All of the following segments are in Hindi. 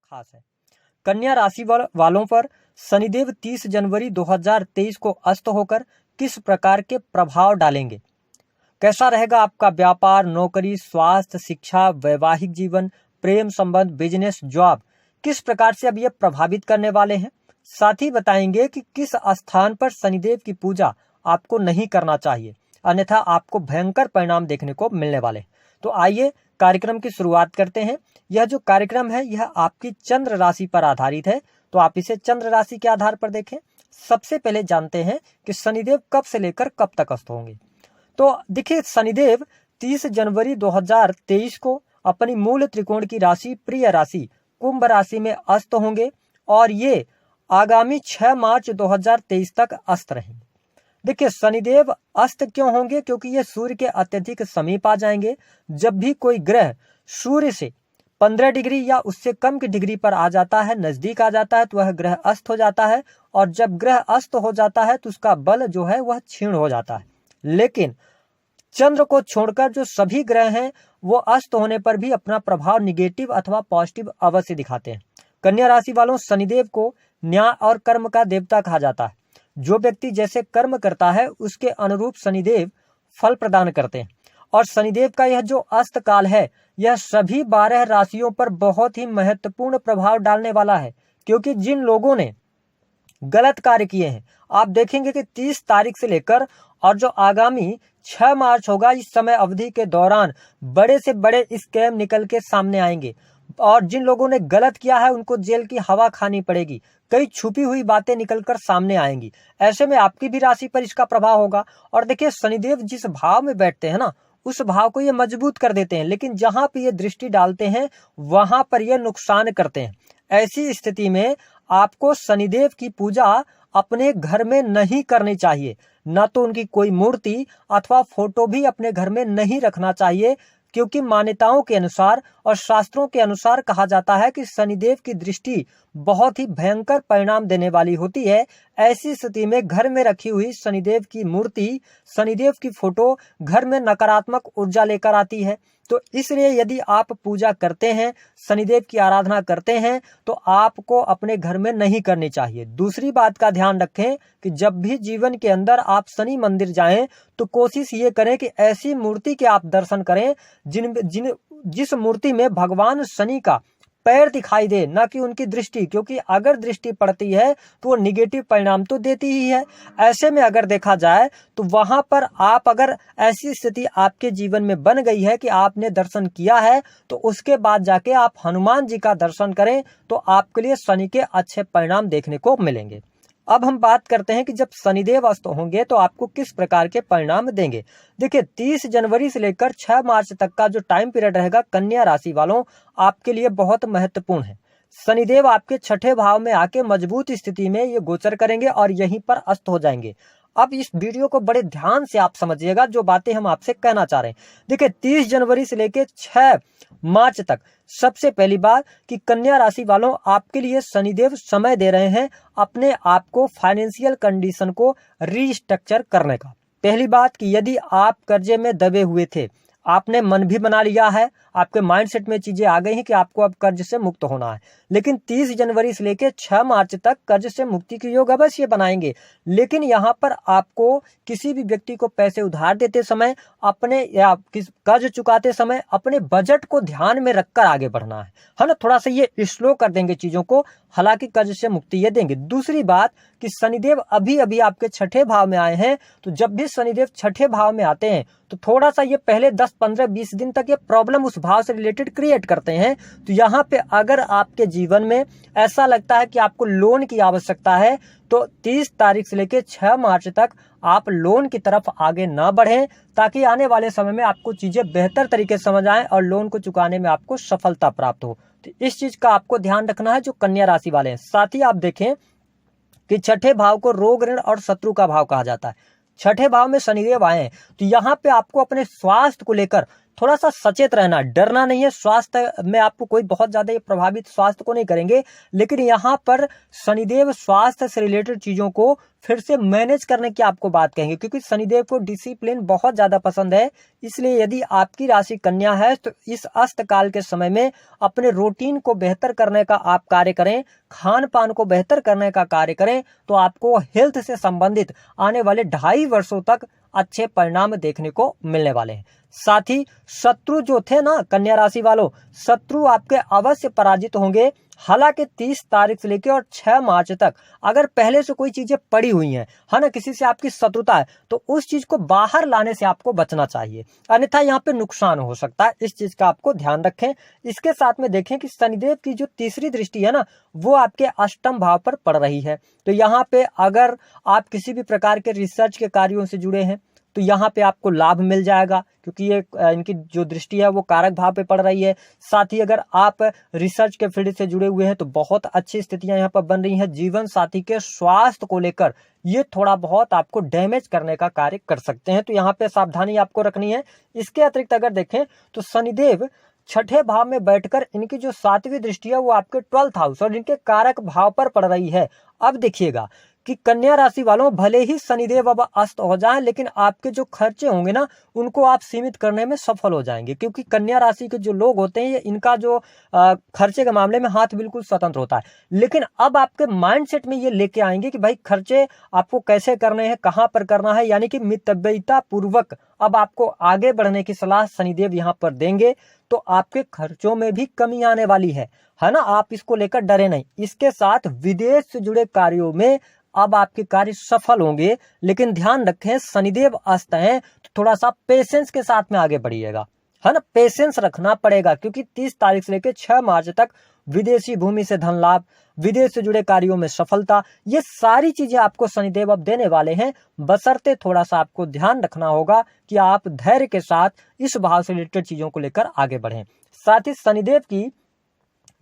खास है। कन्या राशि वालों पर शनिदेव 30 जनवरी 2023 को अस्त होकर किस प्रकार के प्रभाव डालेंगे? कैसा रहेगा आपका व्यापार, नौकरी, स्वास्थ्य, शिक्षा, वैवाहिक जीवन, प्रेम संबंध, बिजनेस, जॉब, किस प्रकार से अब ये प्रभावित करने वाले हैं? साथ ही बताएंगे कि किस स्थान पर शनिदेव की पूजा आपको नहीं करना चाहिए, अन्यथा आपको भयंकर परिणाम देखने को मिलने वाले हैं। तो आइए कार्यक्रम की शुरुआत करते हैं। यह जो कार्यक्रम है यह आपकी चंद्र राशि पर आधारित है, तो आप इसे चंद्र राशि के आधार पर देखें। सबसे पहले जानते हैं कि शनिदेव कब से लेकर कब तक अस्त होंगे। तो देखिए, शनिदेव 30 जनवरी 2023 को अपनी मूल त्रिकोण की राशि प्रिय राशि कुंभ राशि में अस्त होंगे और ये आगामी 6 मार्च 2023 तक अस्त रहेंगे। देखिए, शनिदेव अस्त क्यों होंगे? क्योंकि ये सूर्य के अत्यधिक समीप आ जाएंगे। जब भी कोई ग्रह सूर्य से 15 डिग्री या उससे कम की डिग्री पर आ जाता है, नजदीक आ जाता है, तो वह ग्रह अस्त हो जाता है। और जब ग्रह अस्त हो जाता है तो उसका बल जो है वह क्षीण हो जाता है। लेकिन चंद्र को छोड़कर जो सभी ग्रह हैं वो अस्त होने पर भी अपना प्रभाव निगेटिव अथवा पॉजिटिव अवश्य दिखाते हैं। कन्या राशि वालों, शनिदेव को न्याय और कर्म का देवता कहा जाता है। जो व्यक्ति जैसे कर्म करता है उसके अनुरूप शनिदेव फल प्रदान करते हैं। और शनिदेव का यह जो अस्त काल है यह सभी 12 राशियों पर बहुत ही महत्वपूर्ण प्रभाव डालने वाला है। क्योंकि जिन लोगों ने गलत कार्य किए हैं, आप देखेंगे कि 30 तारीख से लेकर और जो आगामी 6 मार्च होगा, इस समय अवधि के दौरान बड़े से बड़े स्कैम निकल के सामने आएंगे। और जिन लोगों ने गलत किया है उनको जेल की हवा खानी पड़ेगी। कई छुपी हुई बातें निकलकर सामने आएंगी। ऐसे में आपकी भी राशि पर इसका प्रभाव होगा। और देखिए, शनिदेव जिस भाव में बैठते हैं ना, उस भाव को ये मजबूत कर देते हैं, लेकिन जहां पे ये दृष्टि डालते हैं वहां पर ये नुकसान करते हैं। ऐसी स्थिति में आपको शनिदेव की पूजा अपने घर में नहीं करनी चाहिए। न तो उनकी कोई मूर्ति अथवा फोटो भी अपने घर में नहीं रखना चाहिए। क्योंकि मान्यताओं के अनुसार और शास्त्रों के अनुसार कहा जाता है कि शनिदेव की दृष्टि बहुत ही भयंकर परिणाम देने वाली होती है। ऐसी स्थिति में घर में रखी हुई शनिदेव की मूर्ति, शनिदेव की फोटो घर में नकारात्मक ऊर्जा लेकर आती है। तो इसलिए यदि आप पूजा करते हैं, शनिदेव की आराधना करते हैं, तो आपको अपने घर में नहीं करनी चाहिए। दूसरी बात का ध्यान रखें कि जब भी जीवन के अंदर आप शनि मंदिर जाएं तो कोशिश ये करें कि ऐसी मूर्ति के आप दर्शन करें जिस मूर्ति में भगवान शनि का पैर दिखाई दे, ना कि उनकी दृष्टि। क्योंकि अगर दृष्टि पड़ती है तो वो निगेटिव परिणाम तो देती ही है। ऐसे में अगर देखा जाए तो वहां पर आप, अगर ऐसी स्थिति आपके जीवन में बन गई है कि आपने दर्शन किया है, तो उसके बाद जाके आप हनुमान जी का दर्शन करें तो आपके लिए शनि के अच्छे परिणाम देखने को मिलेंगे। अब हम बात करते हैं कि जब शनिदेव अस्त होंगे तो आपको किस प्रकार के परिणाम देंगे। देखिए, 30 जनवरी से लेकर 6 मार्च तक का जो टाइम पीरियड रहेगा कन्या राशि वालों, आपके लिए बहुत महत्वपूर्ण है। शनिदेव आपके 6ठे भाव में आके मजबूत स्थिति में ये गोचर करेंगे और यहीं पर अस्त हो जाएंगे। अब इस वीडियो को बड़े ध्यान से आप समझिएगा जो बातें हम आपसे कहना चाह रहे हैं। देखिए, 30 जनवरी से लेकर 6 मार्च तक सबसे पहली बात कि कन्या राशि वालों, आपके लिए शनिदेव समय दे रहे हैं अपने आप को फाइनेंशियल कंडीशन को रीस्ट्रक्चर करने का। पहली बात कि यदि आप कर्जे में दबे हुए थे, आपने मन भी बना लिया है, आपके माइंडसेट में चीजें आ गई हैं कि आपको अब कर्ज से मुक्त होना है, लेकिन 30 जनवरी से लेकर 6 मार्च तक कर्ज से मुक्ति की योग अवश्य बनाएंगे। लेकिन यहाँ पर आपको किसी भी व्यक्ति को पैसे उधार देते समय, अपने या कर्ज चुकाते समय अपने बजट को ध्यान में रखकर आगे बढ़ना है ना। थोड़ा सा ये स्लो कर देंगे चीजों को, हालांकि कर्ज से मुक्ति ये देंगे। दूसरी बात कि शनिदेव अभी अभी आपके 6ठे भाव में आए हैं, तो जब भी शनिदेव 6ठे भाव में आते हैं तो थोड़ा सा ये पहले 10, 15, 20 दिन तक ये प्रॉब्लम उस भाव से रिलेटेड क्रिएट करते हैं। तो यहाँ पे अगर आपके जीवन में ऐसा लगता है कि आपको लोन की आवश्यकता है, तो 30 तारीख से लेकर 6 मार्च तक आप लोन की तरफ आगे न बढ़ें, ताकि आने वाले समय में आपको चीजें बेहतर तरीके से समझ आए और लोन को चुकाने में आपको सफलता प्राप्त हो। तो इस चीज का आपको ध्यान रखना है जो कन्या राशि वाले हैं। साथ ही आप देखें कि 6ठे भाव को रोग, ऋण और शत्रु का भाव कहा जाता है। 6ठे भाव में शनिदेव आए हैं, तो यहाँ पे आपको अपने स्वास्थ्य को लेकर थोड़ा सा सचेत रहना, डरना नहीं है। स्वास्थ्य में आपको कोई बहुत ज्यादा प्रभावित स्वास्थ्य को नहीं करेंगे, लेकिन यहाँ पर शनिदेव स्वास्थ्य से रिलेटेड चीजों को फिर से मैनेज करने की आपको बात कहेंगे, क्योंकि शनिदेव को डिसिप्लिन बहुत ज्यादा पसंद है। इसलिए यदि आपकी राशि कन्या है तो इस अस्त काल के समय में अपने रूटीन को बेहतर करने का आप कार्य करें, खान पान को बेहतर करने का कार्य करें, तो आपको हेल्थ से संबंधित आने वाले 2.5 वर्षों तक अच्छे परिणाम देखने को मिलने वाले हैं। साथ ही शत्रु जो थे ना कन्या राशि वालों, शत्रु आपके अवश्य पराजित होंगे। हालांकि 30 तारीख से लेकर और 6 मार्च तक अगर पहले से कोई चीजें पड़ी हुई हैं, है ना, किसी से आपकी शत्रुता है, तो उस चीज को बाहर लाने से आपको बचना चाहिए, अन्यथा यहाँ पे नुकसान हो सकता है। इस चीज का आपको ध्यान रखें। इसके साथ में देखें कि शनिदेव की जो तीसरी दृष्टि है ना, वो आपके अष्टम भाव पर पड़ रही है। तो यहाँ पे अगर आप किसी भी प्रकार के रिसर्च के कार्यों से जुड़े हैं तो यहाँ पे आपको लाभ मिल जाएगा, क्योंकि ये इनकी जो दृष्टि है वो कारक भाव पे पड़ रही है। साथ ही अगर आप रिसर्च के फील्ड से जुड़े हुए हैं तो बहुत अच्छी स्थितियां यहाँ पर बन रही हैं। जीवन साथी के स्वास्थ्य को लेकर ये थोड़ा बहुत आपको डैमेज करने का कार्य कर सकते हैं, तो यहाँ पे सावधानी आपको रखनी है। इसके अतिरिक्त अगर देखें तो शनिदेव छठे भाव में बैठकर इनकी जो 7वीं दृष्टि है वो आपके 12th हाउस और इनके कारक भाव पर पड़ रही है। अब देखिएगा कि कन्या राशि वालों, भले ही शनिदेव अब अस्त हो जाएं, लेकिन आपके जो खर्चे होंगे ना उनको आप सीमित करने में सफल हो जाएंगे, क्योंकि कन्या राशि के जो लोग होते हैं इनका जो खर्चे के मामले में हाथ बिल्कुल स्वतंत्र होता है। लेकिन अब आपके माइंडसेट में ये लेके आएंगे कि भाई खर्चे आपको कैसे करने हैं, कहां पर करना है, यानी कि मितव्ययिता पूर्वक अब आपको आगे बढ़ने की सलाह शनिदेव यहाँ पर देंगे। तो आपके खर्चों में भी कमी आने वाली है ना, आप इसको लेकर डरे नहीं। इसके साथ विदेश से जुड़े कार्यों में अब आपके कार्य सफल होंगे, लेकिन ध्यान रखें शनिदेव अस्त हैं तो थोड़ा सा पेशेंस के साथ में आगे बढ़िएगा, है ना, पेशेंस रखना पड़ेगा, क्योंकि 30 तारीख से लेकर 6 मार्च तक विदेशी भूमि से धन लाभ, विदेश से जुड़े कार्यों में सफलता, ये सारी चीजें आपको शनिदेव अब देने वाले हैं। बशर्ते थोड़ा सा आपको ध्यान रखना होगा कि आप धैर्य के साथ इस भाव से रिलेटेड चीजों को लेकर आगे बढ़ें। साथ ही शनिदेव की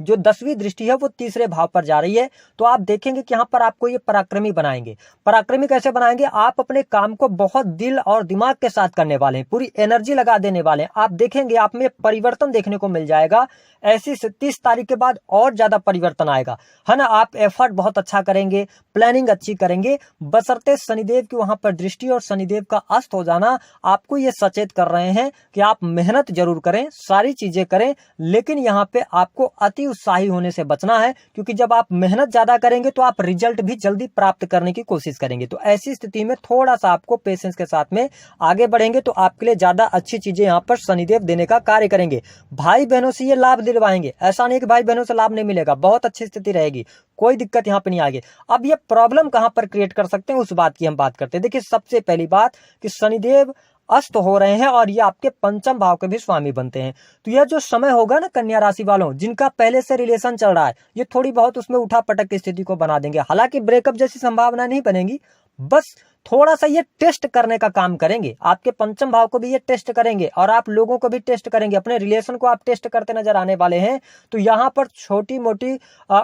जो 10वीं दृष्टि है वो तीसरे भाव पर जा रही है, तो आप देखेंगे कि यहाँ पर आपको ये पराक्रमी बनाएंगे। पराक्रमी कैसे बनाएंगे? आप अपने काम को बहुत दिल और दिमाग के साथ करने वाले हैं, पूरी एनर्जी लगा देने वाले हैं। आप देखेंगे आप में परिवर्तन देखने को मिल जाएगा। ऐसी 30 तारीख के बाद और ज्यादा परिवर्तन आएगा, है ना। आप एफर्ट बहुत अच्छा करेंगे, प्लानिंग अच्छी करेंगे, बशर्ते शनिदेव की वहां पर दृष्टि और शनिदेव का अस्त हो जाना आपको ये सचेत कर रहे हैं कि आप मेहनत जरूर करें, सारी चीजें करें, लेकिन यहाँ पे आपको अति उत्साही होने से बचना है, क्योंकि जब आप मेहनत ज्यादा करेंगे तो आप रिजल्ट भी जल्दी प्राप्त करने की कोशिश करेंगे। तो ऐसी स्थिति में थोड़ा सा आपको पेशेंस के साथ में आगे बढ़ेंगे तो आपके लिए ज्यादा अच्छी चीजें यहाँ पर शनिदेव देने का कार्य करेंगे। भाई बहनों से ये लाभ दिलवाएंगे, ऐसा नहीं कि भाई बहनों से लाभ नहीं मिलेगा, बहुत अच्छी स्थिति रहेगी, कोई दिक्कत यहाँ पे नहीं आएगी। अब ये प्रॉब्लम कहां पर क्रिएट कर सकते हैं उस बात की हम बात करते हैं। देखिए सबसे पहली बात कि शनिदेव अस्त हो रहे हैं और ये आपके पंचम भाव के भी स्वामी बनते हैं, तो यह जो समय होगा ना कन्या राशि वालों, जिनका पहले से रिलेशन चल रहा है, ये थोड़ी बहुत उसमें उठा पटक की स्थिति को बना देंगे। हालांकि ब्रेकअप जैसी संभावना नहीं बनेगी, बस थोड़ा सा ये टेस्ट करने का काम करेंगे। आपके पंचम भाव को भी ये टेस्ट करेंगे और आप लोगों को भी टेस्ट करेंगे, अपने रिलेशन को आप टेस्ट करते नजर आने वाले हैं। तो यहाँ पर छोटी मोटी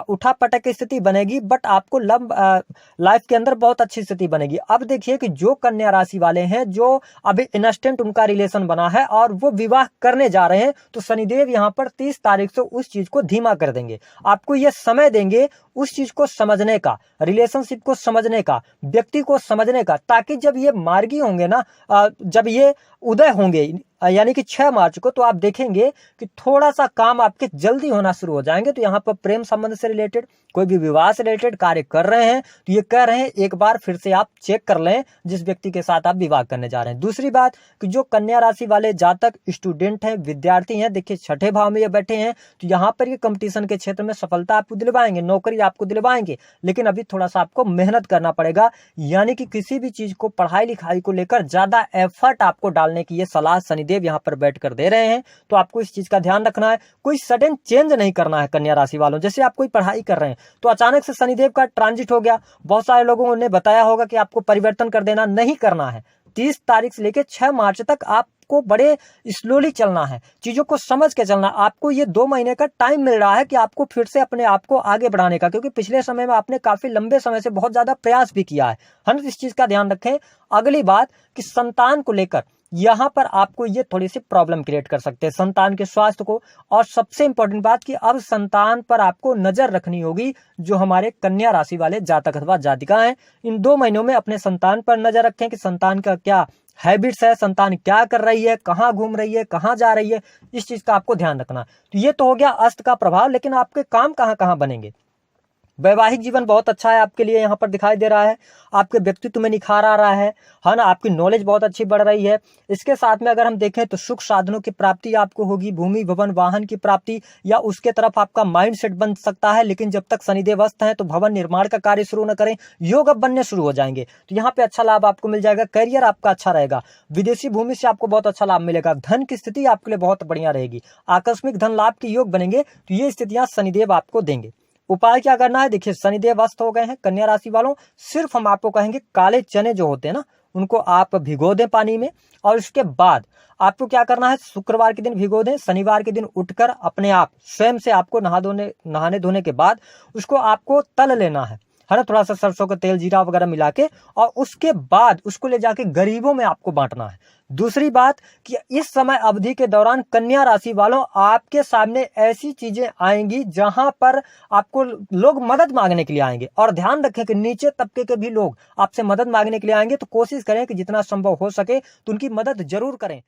उठा पटक की स्थिति बनेगी, बट आपको लाइफ के अंदर बहुत अच्छी स्थिति बनेगी। अब देखिए कि जो कन्या राशि वाले हैं, जो अभी इंस्टेंट उनका रिलेशन बना है और वो विवाह करने जा रहे हैं, तो शनिदेव यहाँ पर 30 तारीख से उस चीज को धीमा कर देंगे। आपको ये समय देंगे उस चीज को समझने का, रिलेशनशिप को समझने का, व्यक्ति को समझने का, ताकि जब ये मार्गी होंगे ना, जब ये उदय होंगे यानी कि 6 मार्च को, तो आप देखेंगे कि थोड़ा सा काम आपके जल्दी होना शुरू हो जाएंगे। तो यहाँ पर प्रेम संबंध से रिलेटेड, कोई भी विवाह से रिलेटेड कार्य कर रहे हैं तो ये कह रहे हैं एक बार फिर से आप चेक कर लें जिस व्यक्ति के साथ आप विवाह करने जा रहे हैं। दूसरी बात कि जो कन्या राशि वाले जातक स्टूडेंट हैं, विद्यार्थी हैं, देखिए छठे भाव में ये बैठे हैं, तो यहाँ पर ये कंपटीशन के क्षेत्र में सफलता आपको दिलवाएंगे, नौकरी आपको दिलवाएंगे, लेकिन अभी थोड़ा सा आपको मेहनत करना पड़ेगा। यानी कि किसी भी चीज को, पढ़ाई लिखाई को लेकर ज्यादा एफर्ट आपको डालने की ये सलाह शनिदेव यहाँ पर बैठकर दे रहे हैं। तो आपको इस चीज का ध्यान रखना है, कोई सडन चेंज नहीं करना है कन्या राशि वालों। जैसे आप कोई पढ़ाई कर रहे हैं तो अचानक से शनिदेव का ट्रांजिट हो गया, बहुत सारे लोगों ने बताया होगा कि आपको परिवर्तन कर देना, नहीं करना है। 30 तारीख से लेकर 6 मार्च तक आपको बड़े स्लोली चलना है, चीजों को समझ के चलना। आपको ये 2 महीने का टाइम मिल रहा है कि आपको फिर से अपने आप को आगे बढ़ाने का, क्योंकि पिछले समय में आपने काफी लंबे समय से बहुत ज्यादा प्रयास भी किया है ना। इस चीज का ध्यान रखें। अगली बात कि संतान को लेकर यहाँ पर आपको ये थोड़ी सी प्रॉब्लम क्रिएट कर सकते हैं संतान के स्वास्थ्य को। और सबसे इंपॉर्टेंट बात कि अब संतान पर आपको नजर रखनी होगी। जो हमारे कन्या राशि वाले जातक अथवा जातिका हैं, इन 2 महीनों में अपने संतान पर नजर रखें कि संतान का क्या हैबिट्स है, संतान क्या कर रही है, कहाँ घूम रही है, कहाँ जा रही है, इस चीज का आपको ध्यान रखना। तो ये तो हो गया अस्त का प्रभाव। लेकिन आपके काम कहाँ कहाँ बनेंगे। वैवाहिक जीवन बहुत अच्छा है आपके लिए, यहाँ पर दिखाई दे रहा है। आपके व्यक्तित्व में निखार आ रहा है ना। आपकी नॉलेज बहुत अच्छी बढ़ रही है। इसके साथ में अगर हम देखें तो सुख साधनों की प्राप्ति आपको होगी, भूमि भवन वाहन की प्राप्ति या उसके तरफ आपका माइंड सेट बन सकता है। लेकिन जब तक शनिदेव अस्त है तो भवन निर्माण का कार्य शुरू न करें, योग अब बनने शुरू हो जाएंगे। तो यहाँ पे अच्छा लाभ आपको मिल जाएगा। करियर आपका अच्छा रहेगा। विदेशी भूमि से आपको बहुत अच्छा लाभ मिलेगा। धन की स्थिति आपके लिए बहुत बढ़िया रहेगी। आकस्मिक धन लाभ के योग बनेंगे। तो ये स्थितियां शनिदेव आपको देंगे। उपाय क्या करना है, देखिए शनिदेव अस्त हो गए हैं कन्या राशि वालों, सिर्फ हम आपको कहेंगे काले चने जो होते हैं ना, उनको आप भिगो दें पानी में। और उसके बाद आपको क्या करना है, शुक्रवार के दिन भिगो दें, शनिवार के दिन उठकर अपने आप स्वयं से आपको नहाने धोने के बाद उसको आपको तल लेना है ना। थोड़ा सा सरसों का तेल जीरा वगैरह मिला के, और उसके बाद उसको ले जाके गरीबों में आपको बांटना है। दूसरी बात कि इस समय अवधि के दौरान कन्या राशि वालों आपके सामने ऐसी चीजें आएंगी जहां पर आपको लोग मदद मांगने के लिए आएंगे। और ध्यान रखें कि नीचे तबके के भी लोग आपसे मदद मांगने के लिए आएंगे। तो कोशिश करें कि जितना संभव हो सके तो उनकी मदद जरूर करें।